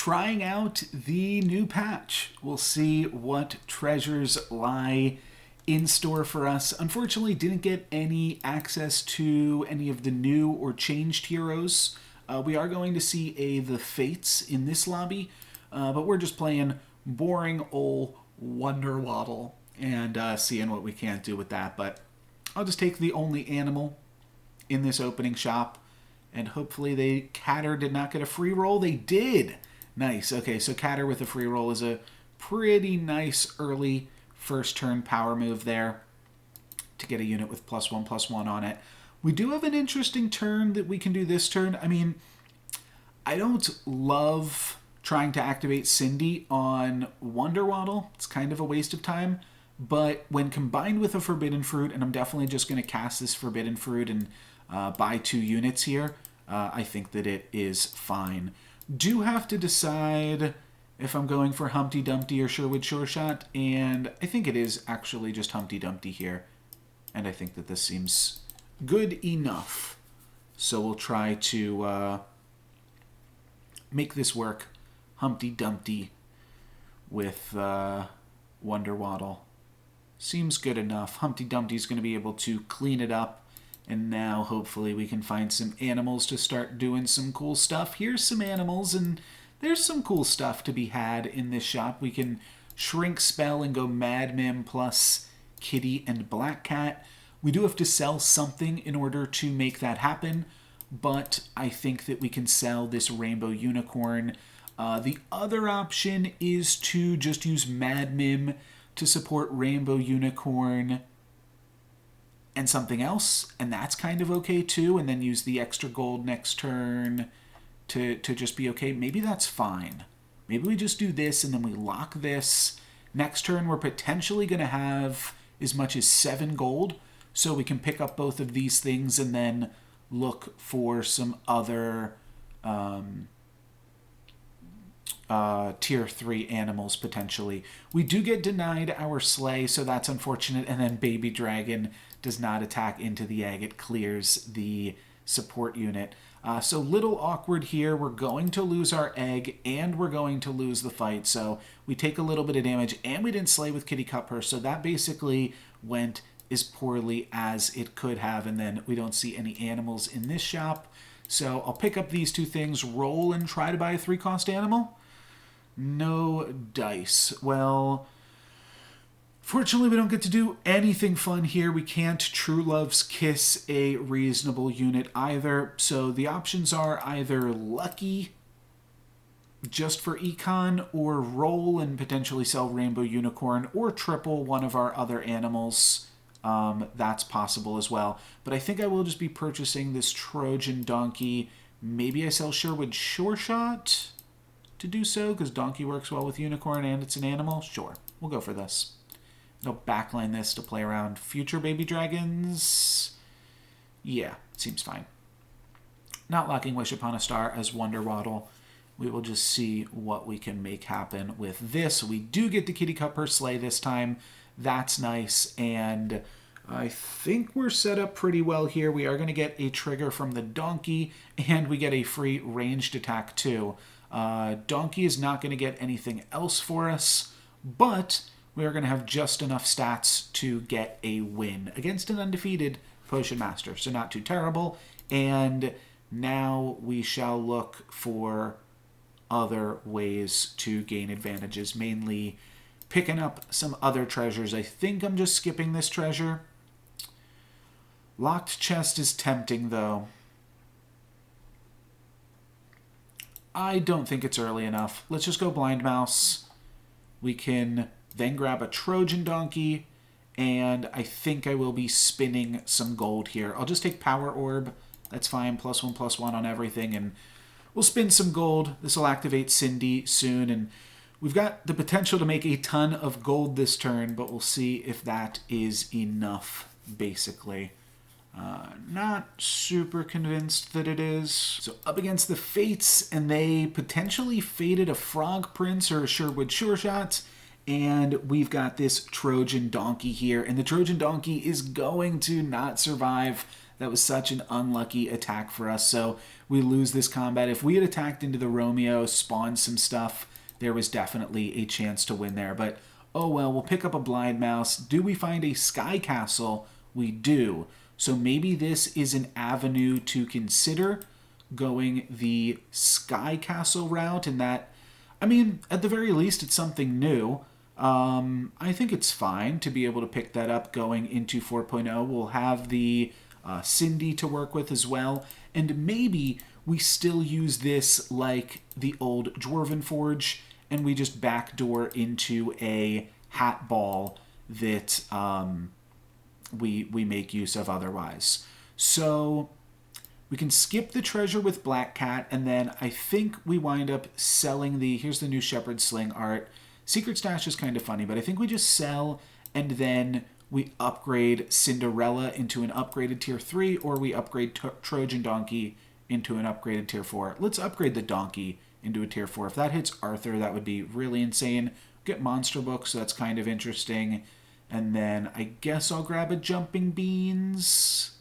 trying out the new patch. We'll see what treasures lie in store for us. Unfortunately, didn't get any access to any of the new or changed heroes. We are going to see the Fates in this lobby, but we're just playing boring old Wonder Waddle and seeing what we can't do with that. But I'll just take the only animal in this opening shop, and hopefully Catter did not get a free roll. They did! Nice. Okay, so Catter with a free roll is a pretty nice early first turn power move there to get a unit with +1/+1 on it. We do have an interesting turn that we can do this turn. I mean, I don't love trying to activate Cindy on Wonder Waddle. It's kind of a waste of time. But when combined with a Forbidden Fruit, and I'm definitely just going to cast this Forbidden Fruit and buy 2 units here, I think that it is fine. Do have to decide if I'm going for Humpty Dumpty or Sherwood Sure Shot, and I think it is actually just Humpty Dumpty here. And I think that this seems good enough. So we'll try to make this work. Humpty Dumpty with Wonder Waddle. Seems good enough. Humpty Dumpty's going to be able to clean it up. And now, hopefully, we can find some animals to start doing some cool stuff. Here's some animals, and there's some cool stuff to be had in this shop. We can Shrink Spell and go Mad Mim plus Kitty and Black Cat. We do have to sell something in order to make that happen, but I think that we can sell this Rainbow Unicorn. The other option is to just use Mad Mim to support Rainbow Unicorn and something else, and that's kind of okay too, and then use the extra gold next turn to just be okay. Maybe that's fine. Maybe we just do this and then we lock this. Next turn we're potentially going to have as much as 7 gold, so we can pick up both of these things and then look for some other tier 3 animals potentially. We do get denied our sleigh, so that's unfortunate, and then Baby Dragon does not attack into the egg. It clears the support unit. So little awkward here. We're going to lose our egg, and we're going to lose the fight. So we take a little bit of damage, and we didn't slay with Kitty Cupper. So that basically went as poorly as it could have. And then we don't see any animals in this shop. So I'll pick up these 2 things, roll, and try to buy a 3-cost animal. No dice. Well, fortunately, we don't get to do anything fun here. We can't True Love's Kiss a reasonable unit either. So the options are either Lucky just for econ, or roll and potentially sell Rainbow Unicorn, or triple one of our other animals. That's possible as well. But I think I will just be purchasing this Trojan Donkey. Maybe I sell Sherwood Sure Shot to do so, because Donkey works well with Unicorn and it's an animal. Sure, we'll go for this. I'll backline this to play around future Baby Dragons. Yeah, seems fine. Not locking Wish Upon a Star as Wonder Waddle. We will just see what we can make happen with this. We do get the Kitty Cup her sleigh this time. That's nice, and I think we're set up pretty well here. We are going to get a trigger from the Donkey, and we get a free ranged attack too. Donkey is not going to get anything else for us, but we are going to have just enough stats to get a win against an undefeated Potion Master. So not too terrible. And now we shall look for other ways to gain advantages, mainly picking up some other treasures. I think I'm just skipping this treasure. Locked chest is tempting, though. I don't think it's early enough. Let's just go Blind Mouse. We can then grab a Trojan Donkey, and I think I will be spinning some gold here. I'll just take Power Orb. That's fine. +1/+1 on everything, and we'll spin some gold. This will activate Cindy soon, and we've got the potential to make a ton of gold this turn, but we'll see if that is enough, basically. Not super convinced that it is. So up against the Fates, and they potentially fated a Frog Prince or a Sherwood Sure Shot, and we've got this Trojan Donkey here, and the Trojan Donkey is going to not survive That was such an unlucky attack for us, so we lose this combat. If we had attacked into the Romeo, spawned some stuff, there was definitely a chance to win there. But, oh well, we'll pick up a Blind Mouse. Do we find a Sky Castle? We do. So maybe this is an avenue to consider, going the Sky Castle route, and that, I mean, at the very least, it's something new. I think it's fine to be able to pick that up going into 4.0. We'll have the Cindy to work with as well, and maybe we still use this like the old Dwarven Forge, and we just backdoor into a hat ball that we make use of otherwise. So we can skip the treasure with Black Cat, and then I think we wind up selling the, here's the new Shepherd Sling art. Secret Stash is kind of funny, but I think we just sell, and then we upgrade Cinderella into an upgraded tier 3, or we upgrade Trojan Donkey into an upgraded tier 4. Let's upgrade the Donkey into a tier 4. If that hits Arthur, that would be really insane. Get Monster Book, so that's kind of interesting. And then I guess I'll grab a Jumping Beans.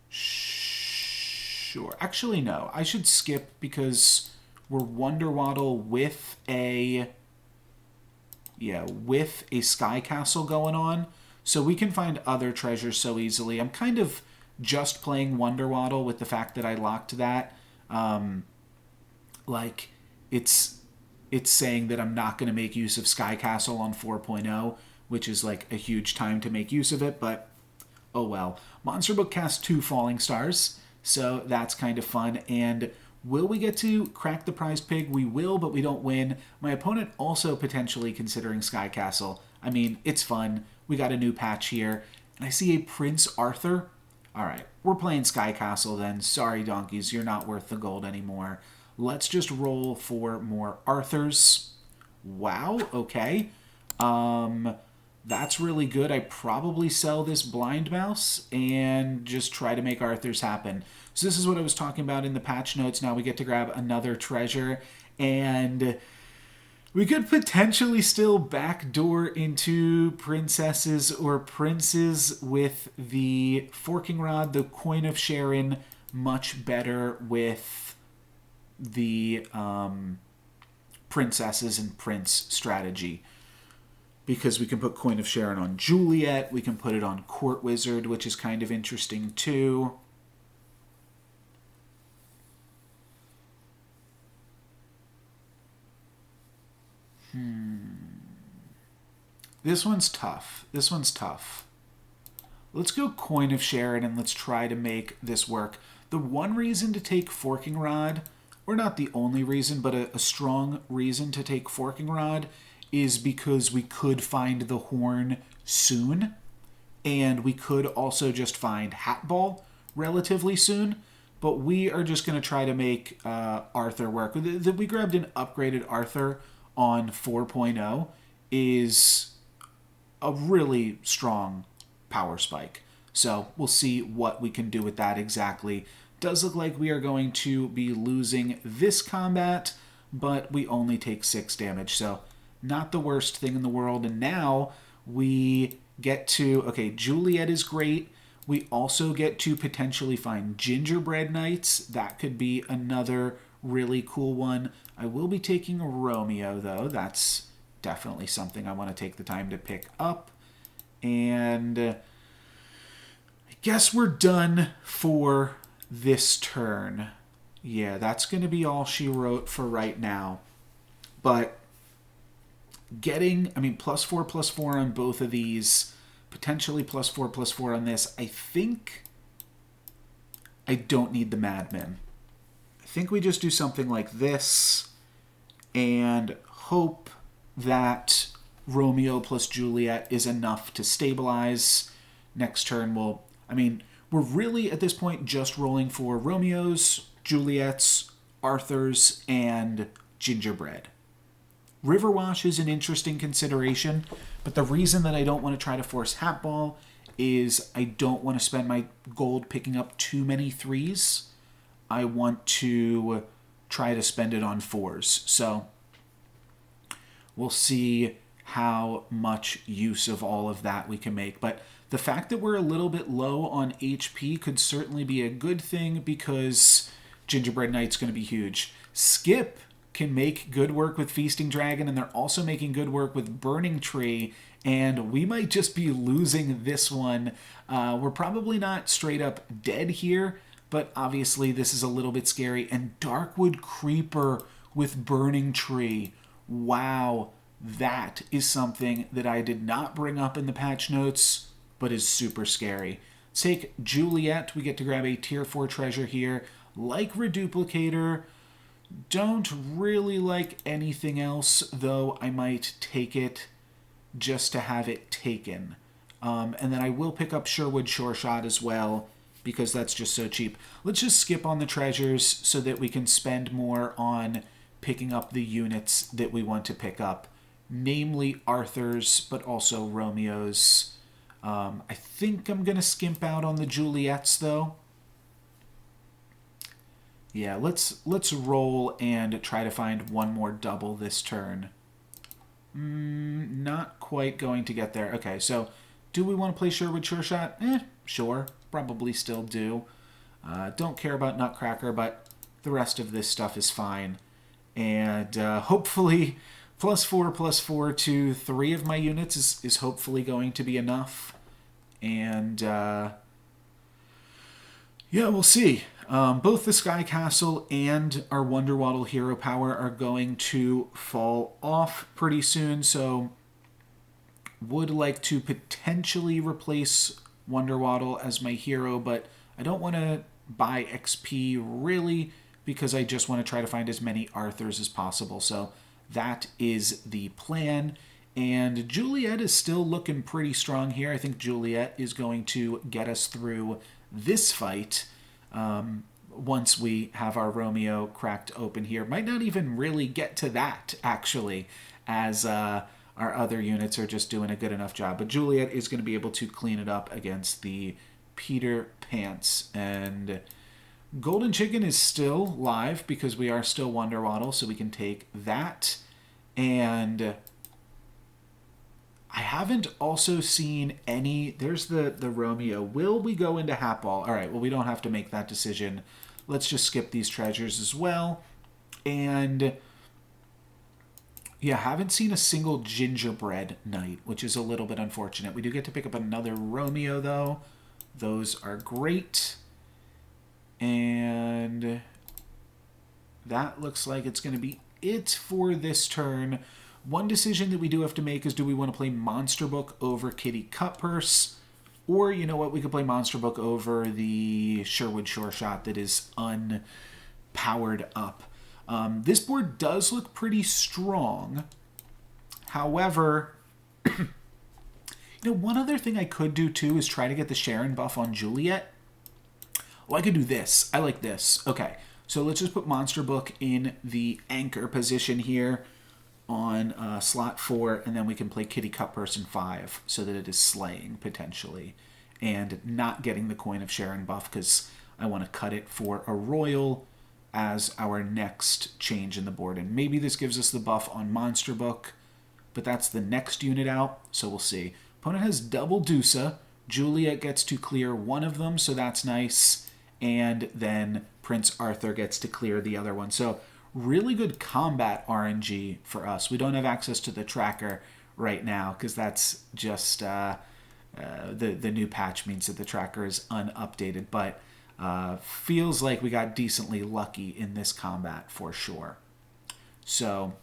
Sure. Actually, no. I should skip because we're Wonder Waddle with a Sky Castle going on. So we can find other treasures so easily. I'm kind of just playing Wonder Waddle with the fact that I locked that. Like, it's saying that I'm not going to make use of Sky Castle on 4.0, which is like a huge time to make use of it, but oh well. Monster Book casts 2 Falling Stars, so that's kind of fun. And will we get to crack the prize pig? We will, but we don't win. My opponent also potentially considering Sky Castle. I mean, it's fun. We got a new patch here. And I see a Prince Arthur. All right, we're playing Sky Castle then. Sorry, donkeys, you're not worth the gold anymore. Let's just roll for more Arthurs. Wow, okay. That's really good. I probably sell this Blind Mouse and just try to make Arthurs happen. So this is what I was talking about in the patch notes. Now we get to grab another treasure, and we could potentially still backdoor into princesses or princes with the Forking Rod, the Coin of Sharon, much better with the princesses and prince strategy. Because we can put Coin of Sharon on Juliet, we can put it on Court Wizard, which is kind of interesting too. This one's tough. This one's tough. Let's go Coin of Sharon and let's try to make this work. The one reason to take Forking Rod, or not the only reason, but a strong reason to take Forking Rod, is because we could find the horn soon, and we could also just find Hat Ball relatively soon, but we are just going to try to make Arthur work. That we grabbed an upgraded Arthur on 4.0 is a really strong power spike. So we'll see what we can do with that exactly. Does look like we are going to be losing this combat, but we only take 6 damage, so not the worst thing in the world. And now we get to, okay, Juliet is great. We also get to potentially find Gingerbread Knights. That could be another really cool one. I will be taking a Romeo, though. That's definitely something I want to take the time to pick up. And I guess we're done for this turn. Yeah, that's going to be all she wrote for right now. But getting, I mean, +4/+4 on both of these, potentially +4/+4 on this. I think I don't need the Madmen. I think we just do something like this and hope that Romeo plus Juliet is enough to stabilize. Next turn we'll, I mean, we're really at this point just rolling for Romeos, Juliets, Arthurs, and Gingerbread. Riverwash is an interesting consideration, but the reason that I don't want to try to force Hatball is I don't want to spend my gold picking up too many 3s. I want to try to spend it on 4s. So we'll see how much use of all of that we can make. But The fact that we're a little bit low on HP could certainly be a good thing because Gingerbread Knight's going to be huge. Skip can make good work with Feasting Dragon, and they're also making good work with Burning Tree, and we might just be losing this one. We're probably not straight up dead here, but obviously this is a little bit scary. And Darkwood Creeper with Burning Tree. Wow, that is something that I did not bring up in the patch notes, but is super scary. Let's take Juliet. We get to grab a tier 4 treasure here. Like Reduplicator, don't really like anything else, though I might take it just to have it taken. And then I will pick up Sherwood Sure Shot as well, because that's just so cheap. Let's just skip on the treasures so that we can spend more on picking up the units that we want to pick up, namely Arthur's, but also Romeo's. I think I'm going to skimp out on the Juliets, though. Yeah, let's roll and try to find one more double this turn. Not quite going to get there. Okay, so do we want to play Sherwood Sure Shot? Sure. Probably still do. Don't care about Nutcracker, but the rest of this stuff is fine. And hopefully +4/+4 to 3 of my units is hopefully going to be enough. And yeah, we'll see. Both the Sky Castle and our Wonder Waddle Hero Power are going to fall off pretty soon, so would like to potentially replace Wonder Waddle as my hero, but I don't want to buy XP really because I just want to try to find as many Arthurs as possible. So that is the plan. And Juliet is still looking pretty strong here. I think Juliet is going to get us through this fight. Once we have our Romeo cracked open here. Might not even really get to that, actually, as our other units are just doing a good enough job. But Juliet is going to be able to clean it up against the Peter Pants. And Golden Chicken is still live because we are still Wonder Waddle, so we can take that. And I haven't also seen any... There's the Romeo. Will we go into Hatball? All right, well, we don't have to make that decision. Let's just skip these treasures as well. And yeah, haven't seen a single Gingerbread Knight, which is a little bit unfortunate. We do get to pick up another Romeo, though. Those are great. And that looks like it's going to be it for this turn. One decision that we do have to make is, do we want to play Monster Book over Kitty Cutpurse? Or, you know what, we could play Monster Book over the Sherwood Sure Shot that is unpowered up. This board does look pretty strong. However, you know, one other thing I could do too is try to get the Sharon buff on Juliet. Oh, I could do this. I like this. Okay, so let's just put Monster Book in the anchor position here on slot 4, and then we can play Kitty Cutpurse in 5 so that it is slaying potentially and not getting the Coin of Sharon buff because I want to cut it for a Royal as our next change in the board. And maybe this gives us the buff on Monster Book, but that's the next unit out, so we'll see. Opponent has double Dusa. Juliet gets to clear one of them, so that's nice. And then Prince Arthur gets to clear the other one. So really good combat RNG for us. We don't have access to the tracker right now because that's just the new patch means that the tracker is unupdated. But feels like we got decently lucky in this combat for sure. So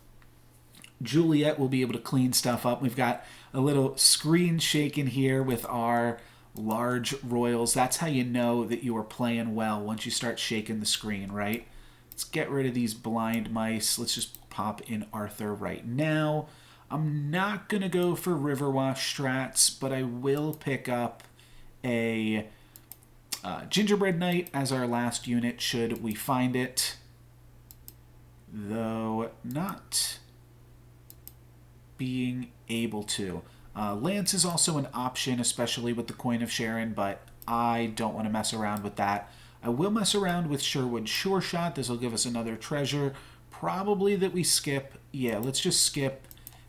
Juliet will be able to clean stuff up. We've got a little screen shaken here with our large royals. That's how you know that you are playing well, once you start shaking the screen, right? Let's get rid of these blind mice. Let's just pop in Arthur right now. I'm not going to go for Riverwash strats, but I will pick up a Gingerbread Knight as our last unit should we find it. Though not being able to. Lance is also an option, especially with the Coin of Sharon, but I don't want to mess around with that. I will mess around with Sherwood Sure Shot. This will give us another treasure. Probably that we skip. Yeah, let's just skip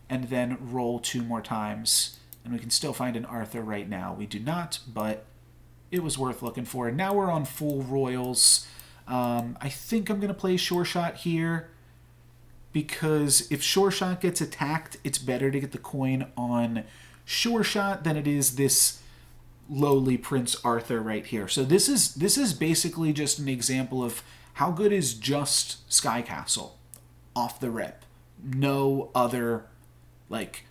and then roll 2 more times And we can still find an Arthur right now. We do not, but it was worth looking for. And now we're on full royals. I think I'm going to play Sure Shot here, because if Sure Shot gets attacked, it's better to get the coin on Sure Shot than it is this lowly Prince Arthur right here. So this is basically just an example of how good is just Sky Castle off the rip. No other, like,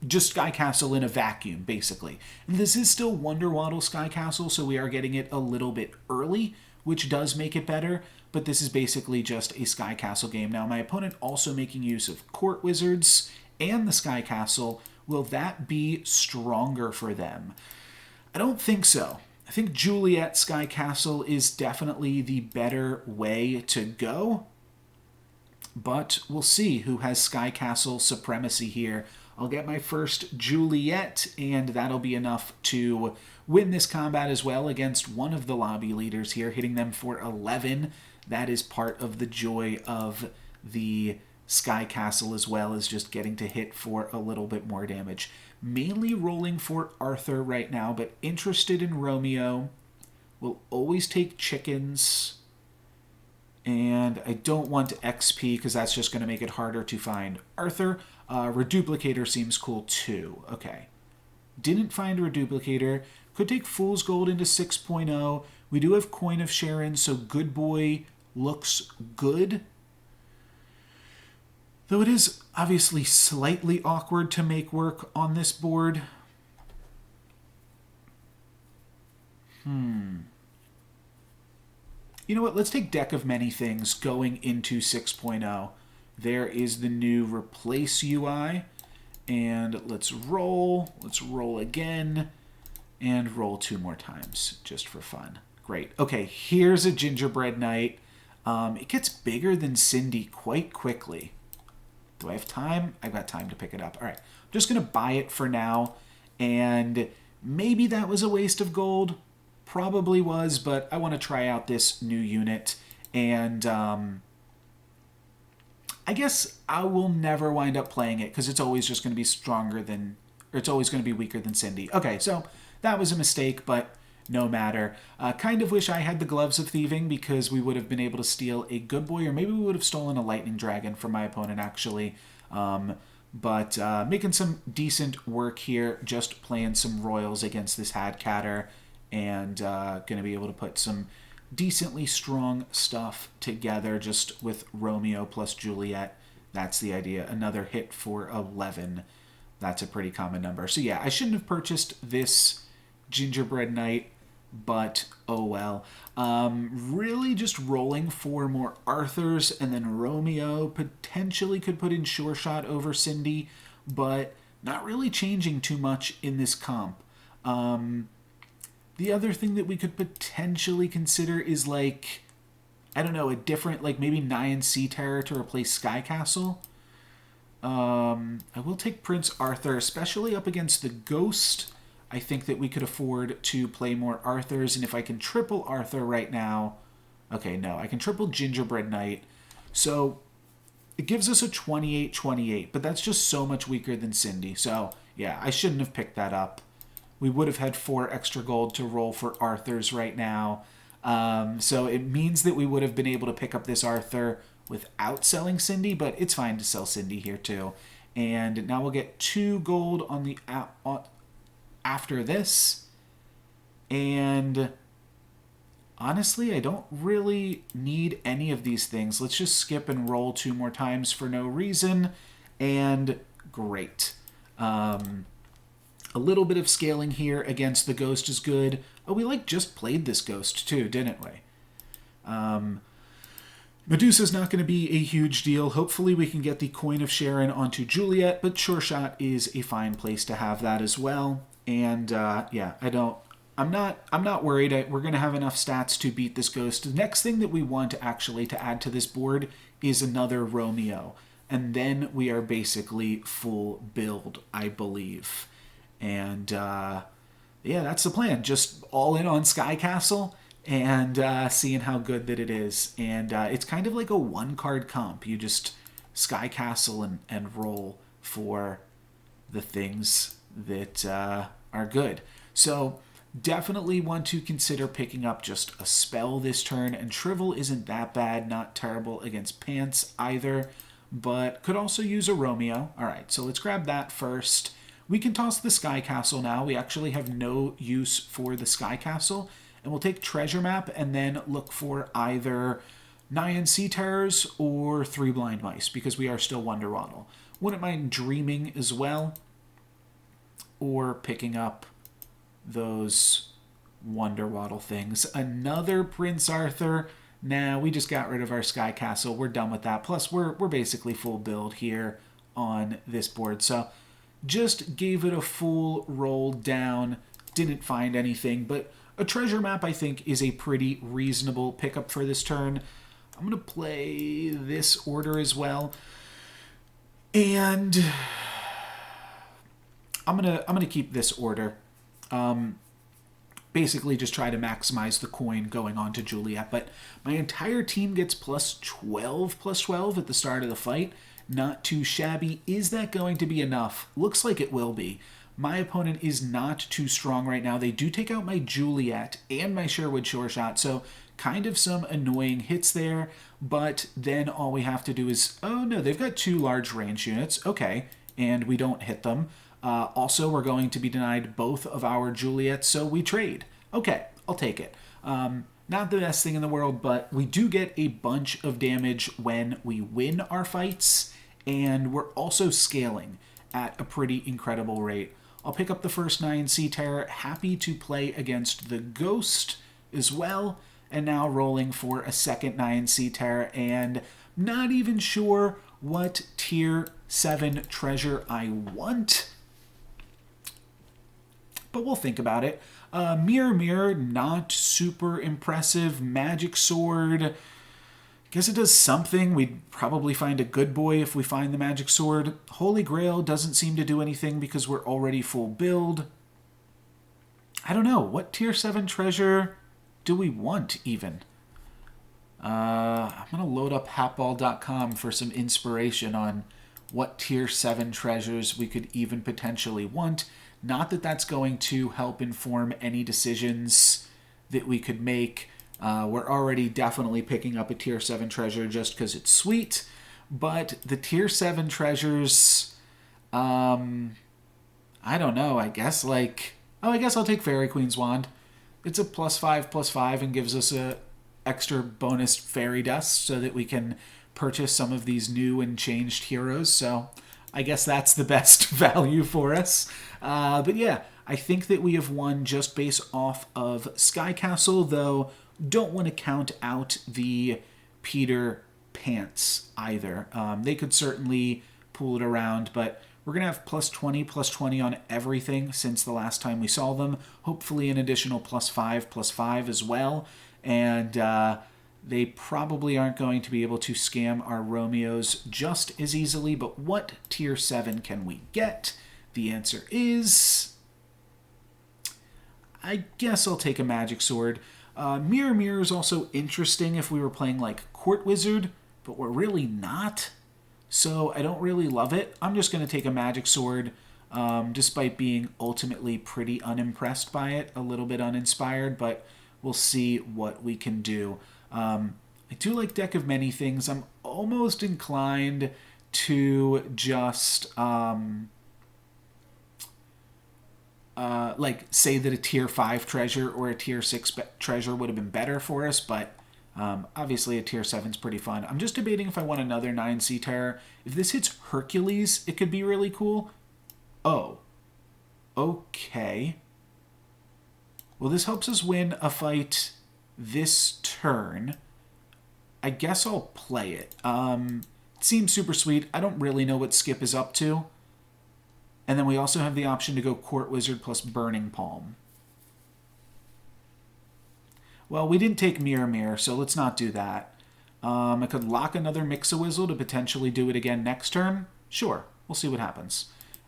just Sky Castle in a vacuum, basically. And this is still Wonder Waddle Sky Castle, so we are getting it a little bit early, which does make it better, but this is basically just a Sky Castle game. Now, my opponent also making use of Court Wizards and the Sky Castle. Will that be stronger for them? I don't think so. I think Juliet Sky Castle is definitely the better way to go, but we'll see who has Sky Castle supremacy here. I'll get my first Juliet, and that'll be enough to win this combat as well against one of the lobby leaders here, hitting them for 11. That is part of the joy of the Sky Castle, as well as just getting to hit for a little bit more damage. Mainly rolling for Arthur right now, but interested in Romeo. Will always take chickens. And I don't want XP because that's just going to make it harder to find Arthur. Reduplicator seems cool too. Okay. Didn't find Reduplicator. Could take Fool's Gold into 6.0. We do have Coin of Sharon, so Good Boy looks good. Though it is obviously slightly awkward to make work on this board. You know what? Let's take Deck of Many Things going into 6.0. There is the new Replace UI. And let's roll. Let's roll again. And roll 2 more times, just for fun. Great. Okay, here's a Gingerbread Knight. It gets bigger than Cindy quite quickly. Do I have time? I've got time to pick it up. All right. I'm just going to buy it for now. And maybe that was a waste of gold. Probably was, but I want to try out this new unit. And I guess I will never wind up playing it because it's always just going to be stronger than, or it's always going to be weaker than Cindy. Okay, so that was a mistake, but no matter. Kind of wish I had the Gloves of Thieving because we would have been able to steal a Good Boy, or maybe we would have stolen a Lightning Dragon from my opponent, actually. But making some decent work here, just playing some Royals against this Hadcatter, and going to be able to put some decently strong stuff together just with Romeo plus Juliet. That's the idea. Another hit for 11. That's a pretty common number. So yeah, I shouldn't have purchased this Gingerbread Knight, but oh well. Really just rolling for more Arthurs, and then Romeo potentially could put in Sure Shot over Cindy, but not really changing too much in this comp. The other thing that we could potentially consider is, like, I don't know, a different, like maybe Nyan Sea Terror to replace Sky Castle. I will take Prince Arthur, especially up against the Ghost. I think that we could afford to play more Arthurs, and if I can triple Arthur right now... Okay, no, I can triple Gingerbread Knight. So it gives us a 28-28, but that's just so much weaker than Cindy. So, yeah, I shouldn't have picked that up. We would have had 4 extra gold to roll for Arthurs right now. So it means that we would have been able to pick up this Arthur without selling Cindy, but it's fine to sell Cindy here too. And now we'll get 2 gold on the after this. And honestly, I don't really need any of these things. Let's just skip and roll 2 more times for no reason. And great. A little bit of scaling here against the Ghost is good. Oh, we just played this Ghost too, didn't we? Medusa's not going to be a huge deal. Hopefully we can get the Coin of Sharon onto Juliet, but Sure Shot is a fine place to have that as well. And yeah, I'm not worried. We're going to have enough stats to beat this Ghost. The next thing that we want actually to add to this board is another Romeo. And then we are basically full build, I believe. And yeah, that's the plan. Just all in on Sky Castle and seeing how good that it is. And it's kind of like a 1-card comp. You just Sky Castle and roll for the things that are good. So definitely want to consider picking up just a spell this turn, and Shrivel isn't that bad, not terrible against Pants either, but could also use a Romeo. All right, so let's grab that first. We can toss the Sky Castle now. We actually have no use for the Sky Castle, and we'll take Treasure Map and then look for either Nyan Sea Terrors or 3 Blind Mice, because we are still Wonder Waddle. Wouldn't mind Dreaming as well, or picking up those Wonder Waddle things. Another Prince Arthur. Nah, we just got rid of our Sky Castle. We're done with that. Plus, we're basically full build here on this board. So, just gave it a full roll down. Didn't find anything, but a Treasure Map, I think, is a pretty reasonable pickup for this turn. I'm going to play this order as well. And I'm gonna keep this order. Basically just try to maximize the coin going on to Juliet. But my entire team gets plus 12 at the start of the fight. Not too shabby. Is that going to be enough? Looks like it will be. My opponent is not too strong right now. They do take out my Juliet and my Sherwood Sure Shot, so kind of some annoying hits there, but then all we have to do is, oh no, they've got 2 large range units, okay, and we don't hit them. Also, we're going to be denied both of our Juliets, so we trade. Okay, I'll take it. Not the best thing in the world, but we do get a bunch of damage when we win our fights, and we're also scaling at a pretty incredible rate. I'll pick up the first Nyan Sea Terror, happy to play against the Ghost as well, and now rolling for a second Nyan Sea Terror, and not even sure what tier 7 treasure I want, but we'll think about it. Mirror Mirror, not super impressive. Magic Sword, guess it does something. We'd probably find a good boy if we find the Magic Sword. Holy Grail doesn't seem to do anything because we're already full build. I don't know. What tier 7 treasure do we want even? I'm going to load up hatball.com for some inspiration on what tier 7 treasures we could even potentially want. Not that that's going to help inform any decisions that we could make. We're already definitely picking up a tier 7 treasure just because it's sweet. But the tier 7 treasures, I don't know, I guess I guess I'll take Fairy Queen's Wand. It's a +5/+5 and gives us a extra bonus fairy dust so that we can purchase some of these new and changed heroes. So I guess that's the best value for us. But yeah, I think that we have won just based off of Sky Castle, though don't want to count out the Peter Pants either. They could certainly pull it around, but we're going to have +20/+20 on everything since the last time we saw them. Hopefully an additional +5/+5 as well. And they probably aren't going to be able to scam our Romeos just as easily. But what tier 7 can we get? The answer is, I guess I'll take a Magic Sword. Mirror Mirror is also interesting if we were playing like Court Wizard, but we're really not. So I don't really love it. I'm just going to take a Magic Sword, despite being ultimately pretty unimpressed by it, a little bit uninspired, but we'll see what we can do. I do like Deck of Many Things. I'm almost inclined to just say that a tier 5 treasure or a tier 6 treasure would have been better for us, but obviously a tier 7 is pretty fun. I'm just debating if I want another 9 Sea Terror. If this hits Hercules, it could be really cool. Oh. Okay. Well, this helps us win a fight this turn. I guess I'll play it. It seems super sweet. I don't really know what Skip is up to. And then we also have the option to go Court Wizard plus Burning Palm. Well, we didn't take Mirror Mirror, so let's not do that. I could lock another Mix-a-Wizzle to potentially do it again next turn. Sure, we'll see what happens.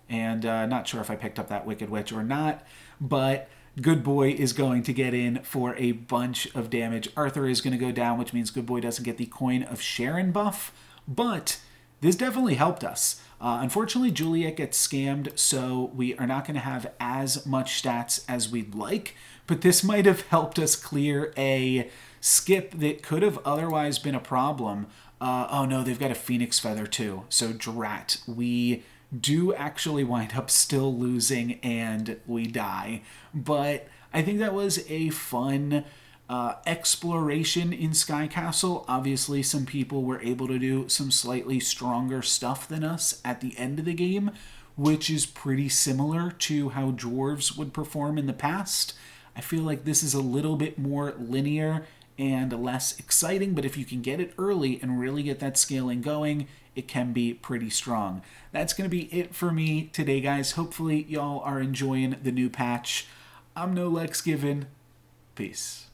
And not sure if I picked up that Wicked Witch or not, but Good Boy is going to get in for a bunch of damage. Arthur is going to go down, which means Good Boy doesn't get the Coin of Sharon buff, but this definitely helped us. Unfortunately, Juliet gets scammed, so we are not going to have as much stats as we'd like, but this might have helped us clear a skip that could have otherwise been a problem. Oh no, they've got a Phoenix Feather too, so drat. We do actually wind up still losing and we die. But I think that was a fun exploration in Sky Castle. Obviously, some people were able to do some slightly stronger stuff than us at the end of the game, which is pretty similar to how dwarves would perform in the past. I feel like this is a little bit more linear and less exciting, but if you can get it early and really get that scaling going, it can be pretty strong. That's going to be it for me today, guys. Hopefully, y'all are enjoying the new patch. I'm NoLucksGiven. Peace.